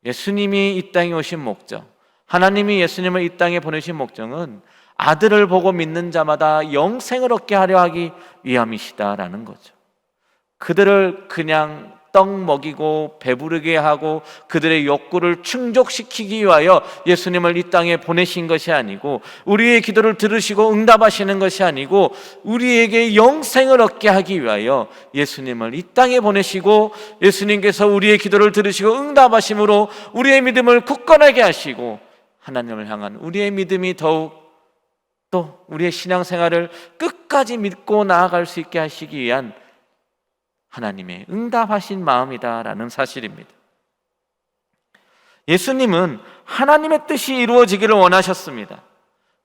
예수님이 이 땅에 오신 목적, 하나님이 예수님을 이 땅에 보내신 목적은 아들을 보고 믿는 자마다 영생을 얻게 하려 하기 위함이시다라는 거죠. 그들을 그냥 떡 먹이고 배부르게 하고 그들의 욕구를 충족시키기 위하여 예수님을 이 땅에 보내신 것이 아니고, 우리의 기도를 들으시고 응답하시는 것이 아니고 우리에게 영생을 얻게 하기 위하여 예수님을 이 땅에 보내시고, 예수님께서 우리의 기도를 들으시고 응답하심으로 우리의 믿음을 굳건하게 하시고 하나님을 향한 우리의 믿음이 더욱 또 우리의 신앙생활을 끝까지 끝까지 믿고 나아갈 수 있게 하시기 위한 하나님의 응답하신 마음이다라는 사실입니다. 예수님은 하나님의 뜻이 이루어지기를 원하셨습니다.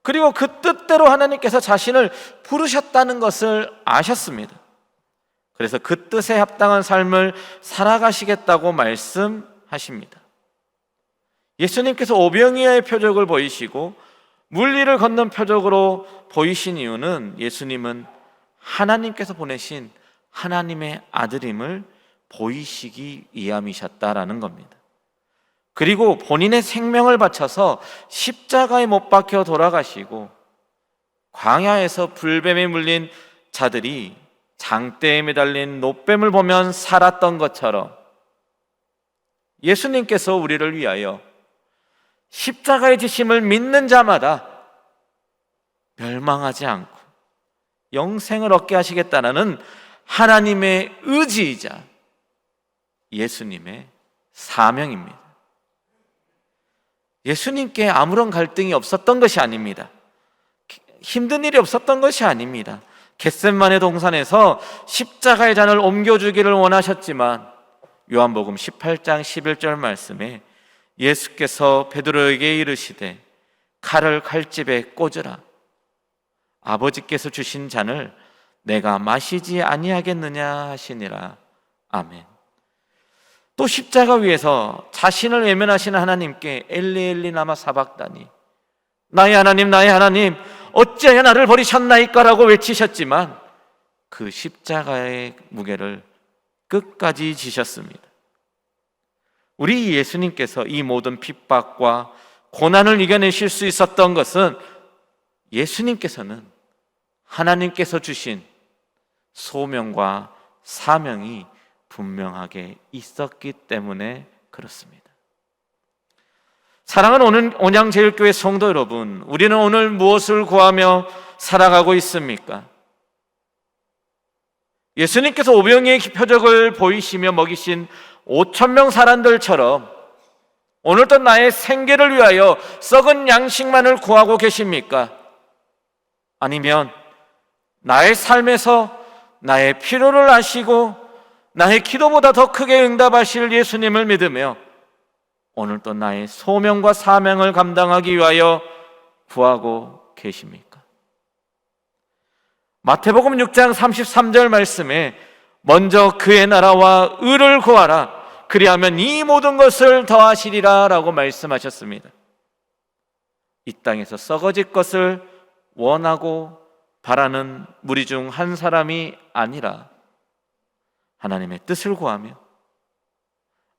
그리고 그 뜻대로 하나님께서 자신을 부르셨다는 것을 아셨습니다. 그래서 그 뜻에 합당한 삶을 살아가시겠다고 말씀하십니다. 예수님께서 오병이어의 표적을 보이시고 물리를 걷는 표적으로 보이신 이유는 예수님은 하나님께서 보내신 하나님의 아들임을 보이시기 위함이셨다라는 겁니다. 그리고 본인의 생명을 바쳐서 십자가에 못 박혀 돌아가시고 광야에서 불뱀에 물린 자들이 장대에 매달린 노뱀을 보면 살았던 것처럼 예수님께서 우리를 위하여 십자가의 지심을 믿는 자마다 멸망하지 않고 영생을 얻게 하시겠다는 하나님의 의지이자 예수님의 사명입니다. 예수님께 아무런 갈등이 없었던 것이 아닙니다. 힘든 일이 없었던 것이 아닙니다. 겟셋마네 동산에서 십자가의 잔을 옮겨주기를 원하셨지만 요한복음 18장 11절 말씀에 예수께서 베드로에게 이르시되 칼을 칼집에 꽂으라. 아버지께서 주신 잔을 내가 마시지 아니하겠느냐 하시니라. 아멘. 또 십자가 위에서 자신을 외면하시는 하나님께 엘리 엘리 라마 사박다니, 나의 하나님 어찌하여 나를 버리셨나이까 라고 외치셨지만 그 십자가의 무게를 끝까지 지셨습니다. 우리 예수님께서 이 모든 핍박과 고난을 이겨내실 수 있었던 것은 예수님께서는 하나님께서 주신 소명과 사명이 분명하게 있었기 때문에 그렇습니다. 사랑하는 온양제일교회 성도 여러분, 우리는 오늘 무엇을 구하며 살아가고 있습니까? 예수님께서 오병이의 표적을 보이시며 먹이신 5,000명 사람들처럼 오늘도 나의 생계를 위하여 썩은 양식만을 구하고 계십니까? 아니면 나의 삶에서 나의 필요를 아시고 나의 기도보다 더 크게 응답하실 예수님을 믿으며 오늘도 나의 소명과 사명을 감당하기 위하여 구하고 계십니까? 마태복음 6장 33절 말씀에 먼저 그의 나라와 의를 구하라. 그리하면 이 모든 것을 더하시리라 라고 말씀하셨습니다. 이 땅에서 썩어질 것을 원하고 바라는 무리 중 한 사람이 아니라 하나님의 뜻을 구하며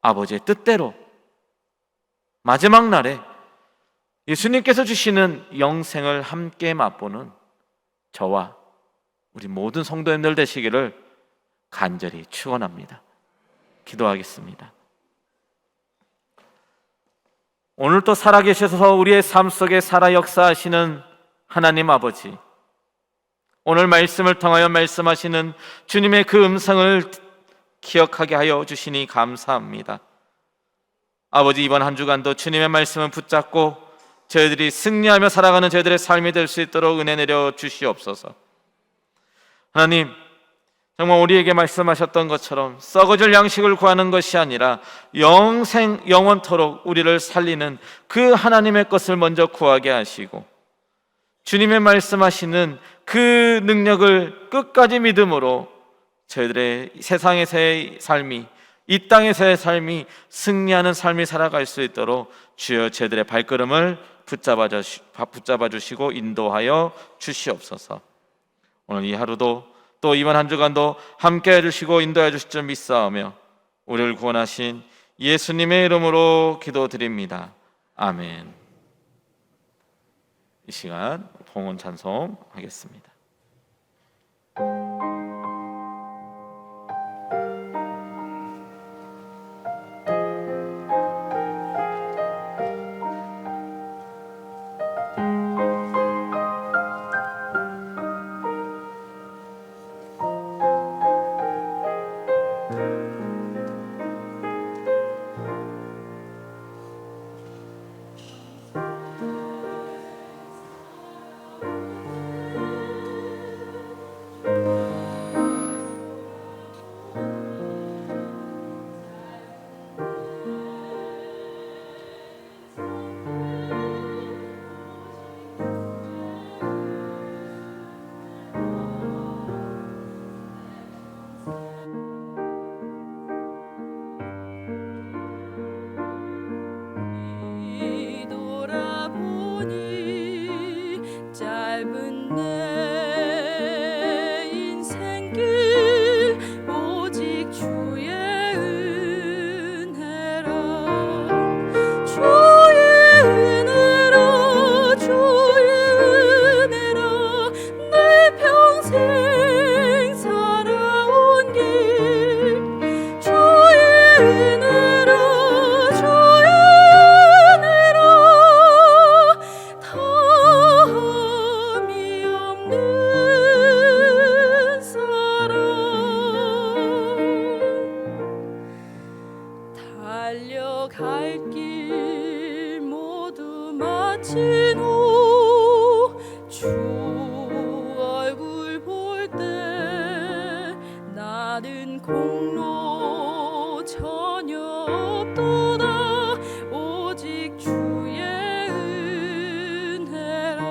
아버지의 뜻대로 마지막 날에 예수님께서 주시는 영생을 함께 맛보는 저와 우리 모든 성도님들 되시기를 간절히 축원합니다. 기도하겠습니다. 오늘 또 살아계셔서 우리의 삶 속에 살아 역사하시는 하나님 아버지, 오늘 말씀을 통하여 말씀하시는 주님의 그 음성을 기억하게 하여 주시니 감사합니다. 아버지, 이번 한 주간도 주님의 말씀을 붙잡고 저희들이 승리하며 살아가는 저희들의 삶이 될 수 있도록 은혜 내려 주시옵소서. 하나님, 정말 우리에게 말씀하셨던 것처럼 썩어질 양식을 구하는 것이 아니라 영원토록 우리를 살리는 그 하나님의 것을 먼저 구하게 하시고 주님의 말씀하시는 그 능력을 끝까지 믿음으로 저희들의 세상에서의 삶이, 이 땅에서의 삶이 승리하는 삶이 살아갈 수 있도록 주여 저희들의 발걸음을 붙잡아 주시고 인도하여 주시옵소서. 오늘 이 하루도 또 이번 한 주간도 함께해 주시고 인도해 주실 줄 믿사오며 우리를 구원하신 예수님의 이름으로 기도드립니다. 아멘. 이 시간 봉헌 찬송하겠습니다. 짧은 내 인생길 오직 주의 은혜라. 주의 은혜라 주의 은혜라 내 평생 살아온 길. 주의 은혜라 주의 은혜라 다함이 없는 사랑. 달려갈 길 모두 마친 후 주 얼굴 볼 때 나는 공로 전혀 없도다 오직 주의 은혜라.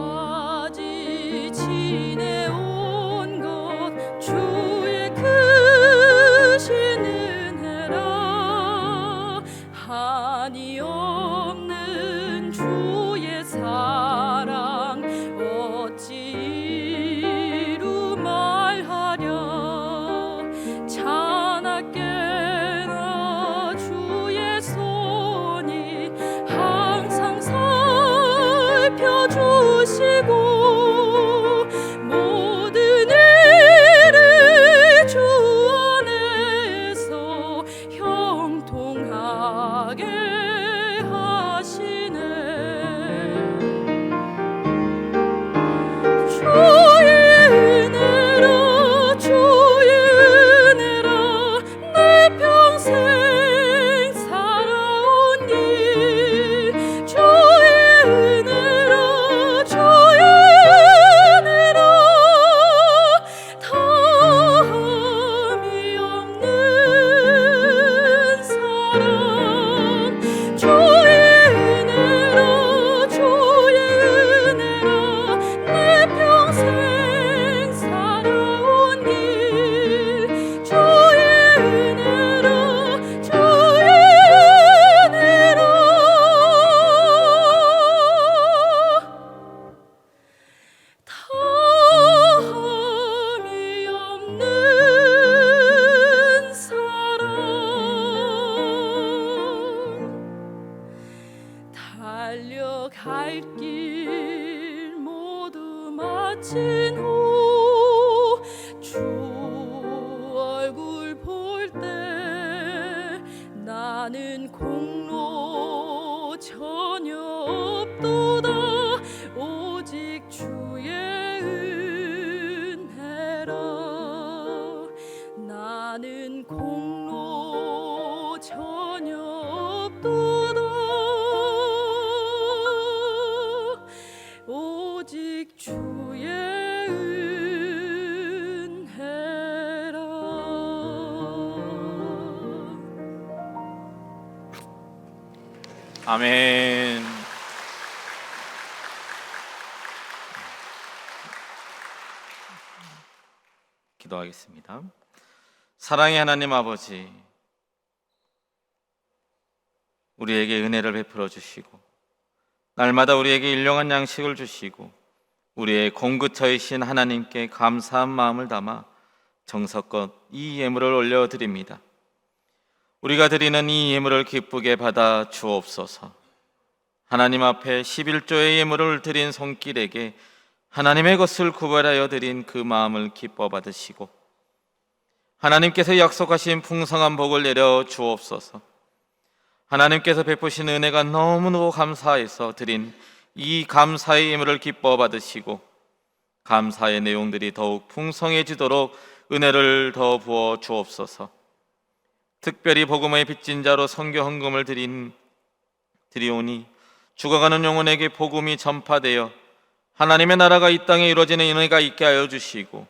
지금까지 지내온 것 주의 크신 은혜라. 한이 없는 주의 사랑 어찌 이루 말하랴. 자나깨나 주의 손이 항상 살펴주시고 모든 일을 주 안에서 형통하게 하시네. 주의 은혜라 주의 은혜라 내 평생 살아온 길. 주의 은혜라 주의 은혜라 다함이 없는 사랑. 주의 은혜라 주의 은혜라 내 평생 살아온 길. 주의 은혜라 주의 은혜라 다함이 없는 사랑. 달려갈 길 모두 마친 후 주 얼굴 볼 때 나는 공로 전혀 없도다 오직 주의 은혜라. 나는 공로 전혀 없도다 오직 주의 은혜라. 아멘. 기도하겠습니다. 사랑의 하나님 아버지, 우리에게 은혜를 베풀어 주시고 날마다 우리에게 일용할 양식을 주시고 우리의 공급처이신 하나님께 감사한 마음을 담아 정성껏 이 예물을 올려드립니다. 우리가 드리는 이 예물을 기쁘게 받아 주옵소서. 하나님 앞에 11조의 예물을 드린 손길에게 하나님의 것을 구별하여 드린 그 마음을 기뻐 받으시고 하나님께서 약속하신 풍성한 복을 내려 주옵소서. 하나님께서 베푸신 은혜가 너무너무 감사해서 드린 이 감사의 예물을 기뻐 받으시고 감사의 내용들이 더욱 풍성해지도록 은혜를 더 부어 주옵소서. 특별히 복음의 빚진 자로 선교 헌금을 드리오니 죽어가는 영혼에게 복음이 전파되어 하나님의 나라가 이 땅에 이루어지는 은혜가 있게 하여 주시고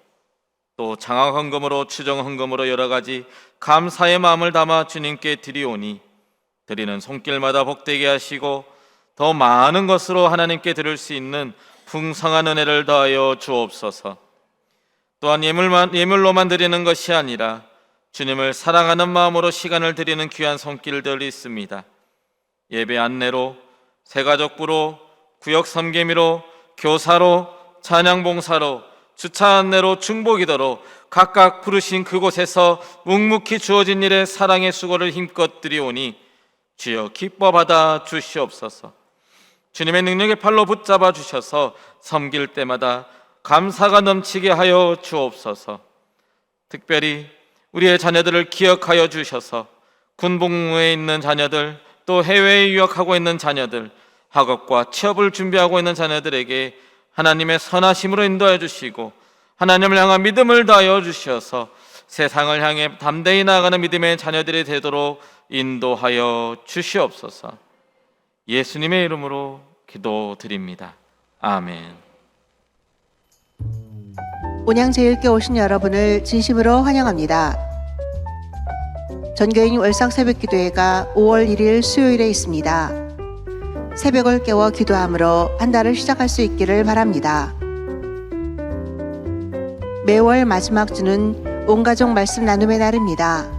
또 장학 헌금으로 추정 헌금으로 여러 가지 감사의 마음을 담아 주님께 드리오니 드리는 손길마다 복되게 하시고 더 많은 것으로 하나님께 드릴 수 있는 풍성한 은혜를 더하여 주옵소서. 또한 예물로만 드리는 것이 아니라 주님을 사랑하는 마음으로 시간을 드리는 귀한 손길들 있습니다. 예배 안내로, 새가족부로, 구역 섬개미로, 교사로, 찬양봉사로, 주차 안내로, 중보기도로 각각 부르신 그곳에서 묵묵히 주어진 일에 사랑의 수고를 힘껏 드리오니 주여 기뻐 받아 주시옵소서. 주님의 능력의 팔로 붙잡아 주셔서 섬길 때마다 감사가 넘치게 하여 주옵소서. 특별히 우리의 자녀들을 기억하여 주셔서 군복무에 있는 자녀들, 또 해외에 유학하고 있는 자녀들, 학업과 취업을 준비하고 있는 자녀들에게 하나님의 선하심으로 인도하여 주시고 하나님을 향한 믿음을 다하여 주셔서 세상을 향해 담대히 나아가는 믿음의 자녀들이 되도록 인도하여 주시옵소서. 예수님의 이름으로 기도드립니다. 아멘. 온양제일교 오신 여러분을 진심으로 환영합니다. 전교인 월삭 새벽기도회가 5월 1일 수요일에 있습니다. 새벽을 깨워 기도함으로 한 달을 시작할 수 있기를 바랍니다. 매월 마지막 주는 온가족 말씀 나눔의 날입니다.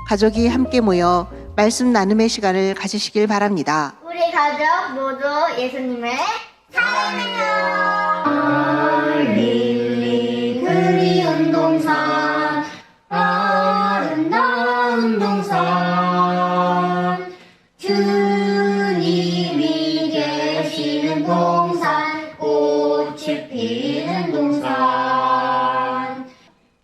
가족이 함께 모여 말씀 나눔의 시간을 가지시길 바랍니다. 우리 가족 모두 예수님을 사랑해요. 릴리 그리운 동산, 아름다운 동산, 주님이 계시는 동산, 꽃이 피는 동산.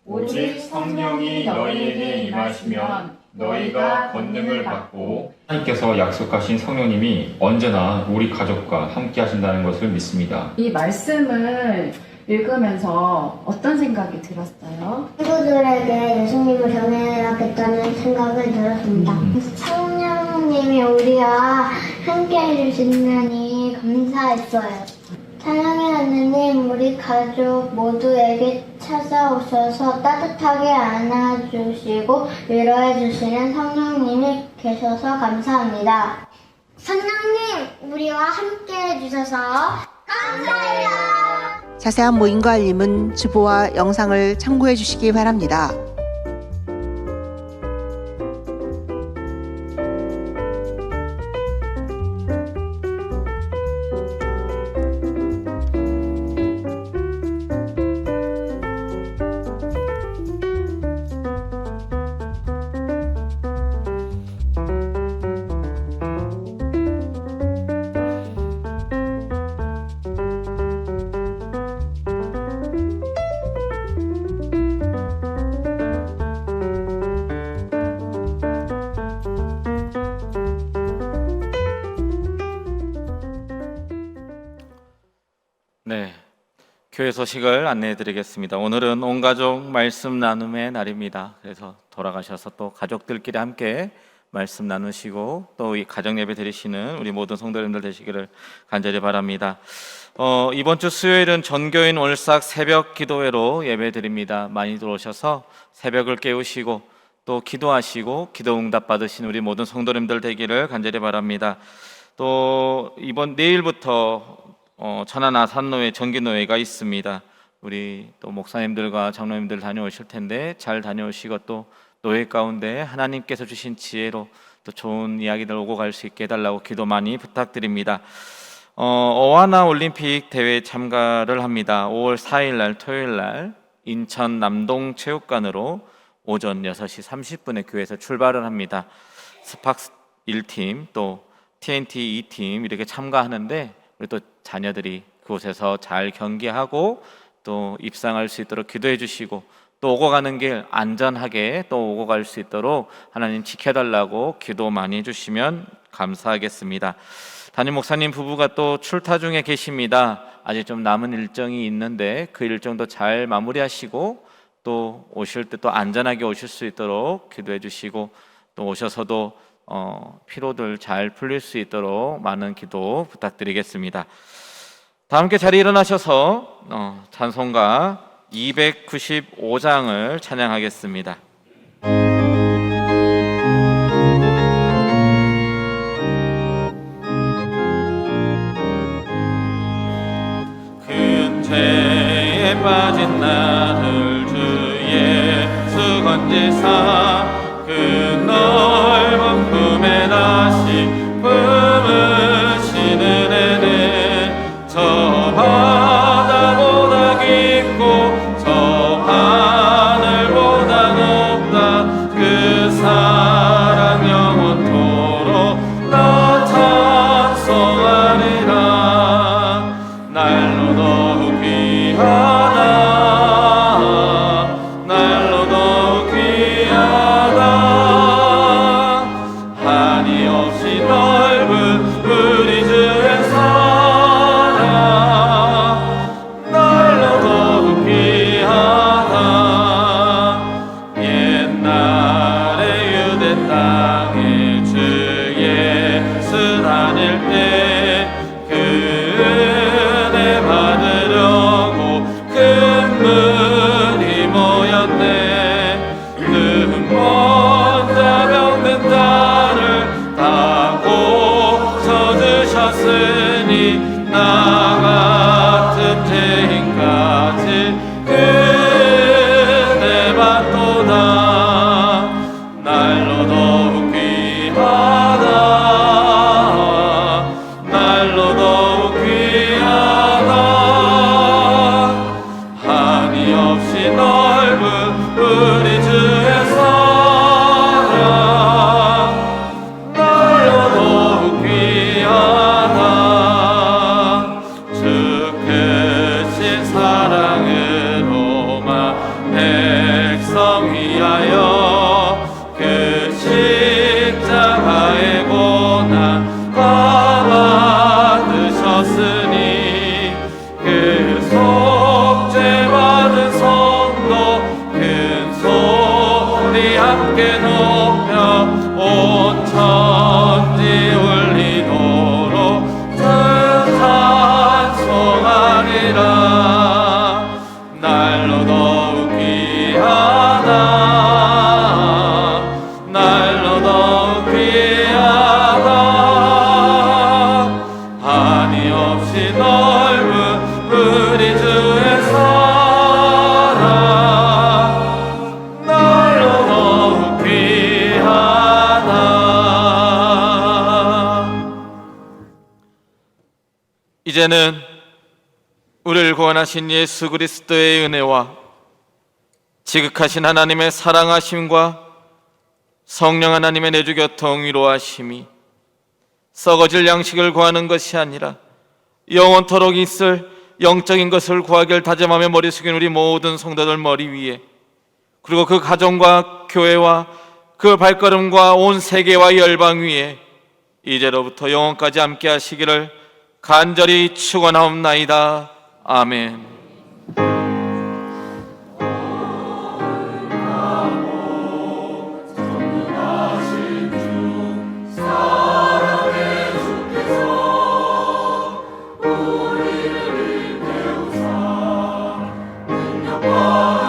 오직 성령이 너희에게 임하시면 너희가 권능을 받고 하나님께서 약속하신 성령님이 언제나 우리 가족과 함께 하신다는 것을 믿습니다. 이 말씀을 읽으면서 어떤 생각이 들었어요? 친구들에게 예수님을 전해야겠다는 생각을 들었습니다. 성령님이 우리와 함께 해주시느니 감사했어요. 사랑의 하느님, 우리 가족 모두에게 찾아오셔서 따뜻하게 안아주시고 위로해주시는 성령님이 계셔서 감사합니다. 성령님, 우리와 함께 해주셔서 감사해요. 자세한 모임과 알림은 주보와 영상을 참고해 주시기 바랍니다. 네, 교회 소식을 안내해 드리겠습니다. 오늘은 온 가족 말씀 나눔의 날입니다. 그래서 돌아가셔서 또 가족들끼리 함께 말씀 나누시고 또 이 가정 예배 드리시는 우리 모든 성도님들 되시기를 간절히 바랍니다. 이번 주 수요일은 전교인 월삭 새벽 기도회로 예배 드립니다. 많이 들어오셔서 새벽을 깨우시고 또 기도하시고 기도 응답 받으신 우리 모든 성도님들 되기를 간절히 바랍니다. 또 이번 내일부터 천안 아산노회 정기노회가 있습니다. 우리 또 목사님들과 장로님들 다녀오실 텐데 잘 다녀오시고 또 노회 가운데 하나님께서 주신 지혜로 또 좋은 이야기들 오고 갈 수 있게 해달라고 기도 많이 부탁드립니다. 어와나 올림픽 대회 참가를 합니다. 5월 4일 날 토요일 날 인천 남동 체육관으로 오전 6시 30분에 교회에서 출발을 합니다. 스팍스 1팀 또 TNT 2팀 이렇게 참가하는데 우리 또 자녀들이 그곳에서 잘 경기하고 또 입상할 수 있도록 기도해 주시고 또 오고 가는 길 안전하게 또 오고 갈 수 있도록 하나님 지켜달라고 기도 많이 해주시면 감사하겠습니다. 담임 목사님 부부가 또 출타 중에 계십니다. 아직 좀 남은 일정이 있는데 그 일정도 잘 마무리하시고 또 오실 때 또 안전하게 오실 수 있도록 기도해 주시고 또 오셔서도 피로들 잘 풀릴 수 있도록 많은 기도 부탁드리겠습니다. 다 함께 자리 일어나셔서 찬송가 295장을 찬양하겠습니다. 큰 죄에 빠진 나를 주 예수 건지사 그 넓은 품에 다시 품으시는 애는 저 바다보다 깊고 저 하늘보다 높다. 그 사랑 영원토록 나 찬송하리라. 날로 더욱 귀하다. 날로 더욱 귀하다. 한이 없이 넓은 우리 주의 사랑. 날로 더욱 귀하다. 옛날에 유대 땅에 주 예수 다닐 때 그 은혜 받으려고 큰 문이 모였네. 먼저 병든 자를 다 고쳐주셨으니 나 같은 죄인까지 그 은혜 받도다. 날로 더욱 귀하다. 날로 더욱 귀하다. 한이 없이 넓은 우리 주의 사랑. 날로 더욱 귀하다. 주 크신 사랑으로만 백성 위하여 그 십자가의 고난 다 받으셨으니 그 속죄 받은 성도 큰 소리 함께 높여 온 천지 울리도록 주 찬송하리라. 날로 더욱 귀하다. 날로 더욱 귀하다. 한이 없이 넓은 우리 주의 사랑. 날로 더욱 귀하다. 이제는 우리를 구원하신 예수 그리스도의 은혜와 지극하신 하나님의 사랑하심과 성령 하나님의 내주 교통 위로하심이 썩어질 양식을 구하는 것이 아니라 영원토록 있을 영적인 것을 구하길 다짐하며 머리 숙인 우리 모든 성도들 머리 위에, 그리고 그 가정과 교회와 그 발걸음과 온 세계와 열방 위에 이제로부터 영원까지 함께 하시기를 간절히 축원하옵나이다. 아멘. 우리를 일깨우사 능력과